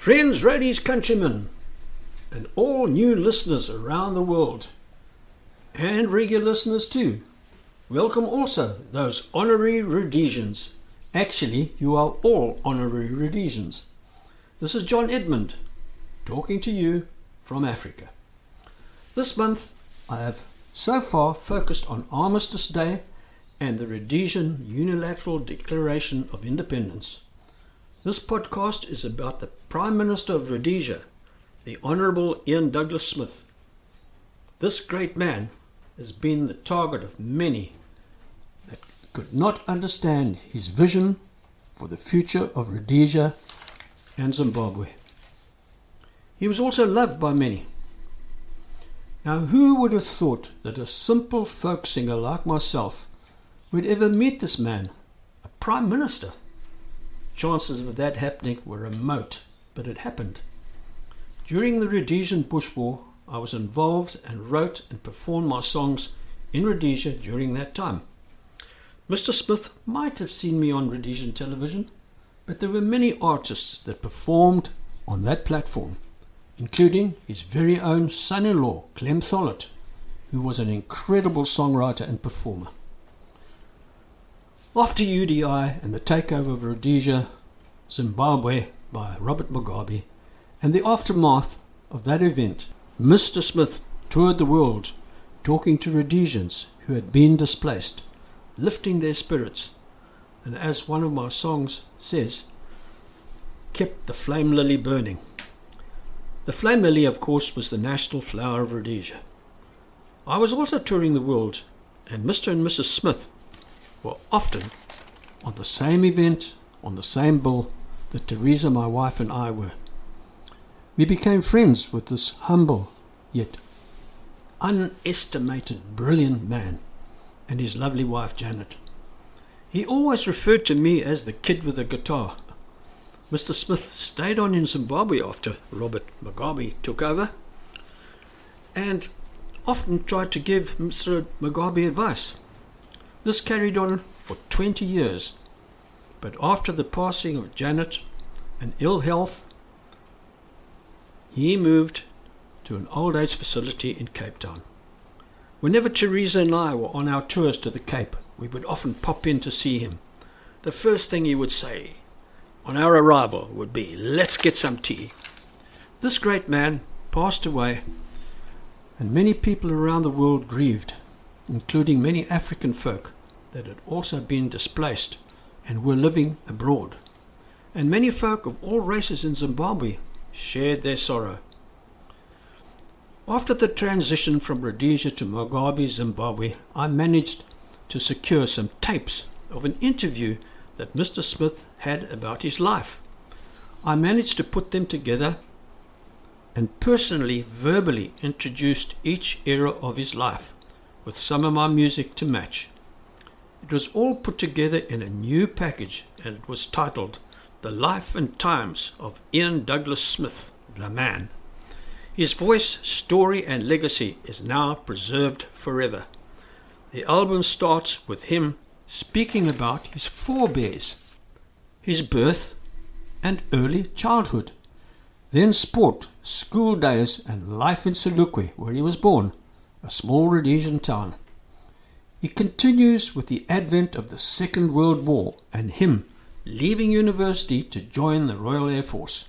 Friends, Rhodesian countrymen, and all new listeners around the world, and regular listeners too. Welcome also those honorary Rhodesians. Actually, you are all honorary Rhodesians. This is John Edmund, talking to you from Africa. This month I have so far focused on Armistice Day and the Rhodesian Unilateral Declaration of Independence. This podcast is about the Prime Minister of Rhodesia, the Honourable Ian Douglas Smith. This great man has been the target of many that could not understand his vision for the future of Rhodesia and Zimbabwe. He was also loved by many. Now, who would have thought that a simple folk singer like myself would ever meet this man, a Prime Minister? Chances of that happening were remote, but it happened. During the Rhodesian Bush War, I was involved and wrote and performed my songs in Rhodesia during that time. Mr. Smith might have seen me on Rhodesian television, but there were many artists that performed on that platform, including his very own son-in-law, Clem Thollet, who was an incredible songwriter and performer. After UDI and the takeover of Rhodesia, Zimbabwe by Robert Mugabe, and the aftermath of that event, Mr. Smith toured the world talking to Rhodesians who had been displaced, lifting their spirits, and as one of my songs says, kept the flame lily burning. The flame lily, of course, was the national flower of Rhodesia. I was also touring the world, and Mr. and Mrs. Smith were often on the same event, on the same bill that Teresa, my wife, and I were. We became friends with this humble yet unestimated brilliant man and his lovely wife Janet. He always referred to me as the kid with the guitar. Mr. Smith stayed on in Zimbabwe after Robert Mugabe took over and often tried to give Mr. Mugabe advice. This carried on for 20 years, but after the passing of Janet and ill health, he moved to an old age facility in Cape Town. Whenever Teresa and I were on our tours to the Cape, we would often pop in to see him. The first thing he would say on our arrival would be, "Let's get some tea." This great man passed away, and many people around the world grieved, including many African folk that had also been displaced and were living abroad. And many folk of all races in Zimbabwe shared their sorrow. After the transition from Rhodesia to Mugabe, Zimbabwe, I managed to secure some tapes of an interview that Mr. Smith had about his life. I managed to put them together and personally, verbally introduced each era of his life with some of my music to match. It was all put together in a new package, and it was titled The Life and Times of Ian Douglas Smith, the Man. His voice, story and legacy is now preserved forever. The album starts with him speaking about his forebears, his birth and early childhood, then sport, school days and life in Selukwe, where he was born, a small Rhodesian town. He continues with the advent of the Second World War and him leaving university to join the Royal Air Force.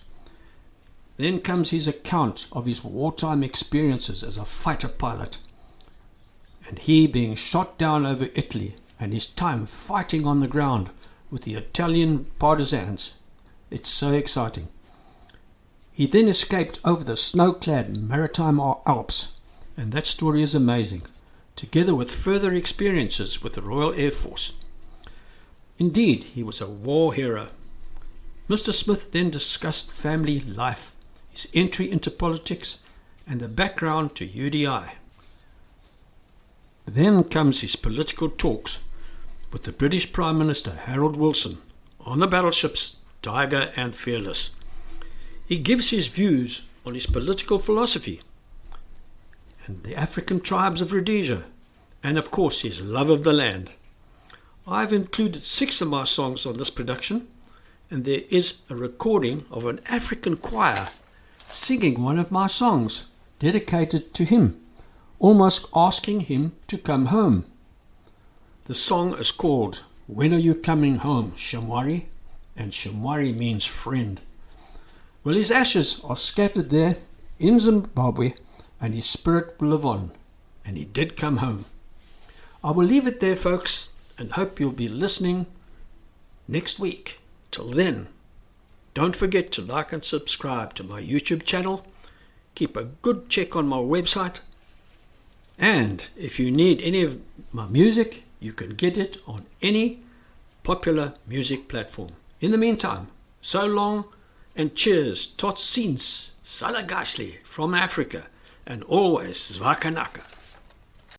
Then comes his account of his wartime experiences as a fighter pilot, and he being shot down over Italy and his time fighting on the ground with the Italian partisans. It's so exciting. He then escaped over the snow-clad maritime Alps, and that story is amazing, together with further experiences with the Royal Air Force. Indeed, he was a war hero. Mr. Smith then discussed family life, his entry into politics, and the background to UDI. Then comes his political talks with the British Prime Minister Harold Wilson on the battleships Tiger and Fearless. He gives his views on his political philosophy and the African tribes of Rhodesia, and of course his love of the land. I've included 6 of my songs on this production, and there is a recording of an African choir singing one of my songs dedicated to him, almost asking him to come home. The song is called When Are You Coming Home, Shamwari? And Shamwari means friend. Well, his ashes are scattered there in Zimbabwe, and his spirit will live on, and he did come home. I will leave it there, folks, and hope you'll be listening next week. Till then, don't forget to like and subscribe to my YouTube channel. Keep a good check on my website. And if you need any of my music, you can get it on any popular music platform. In the meantime, so long and cheers, tot ziens, salagasli from Africa, and always zwakanaka.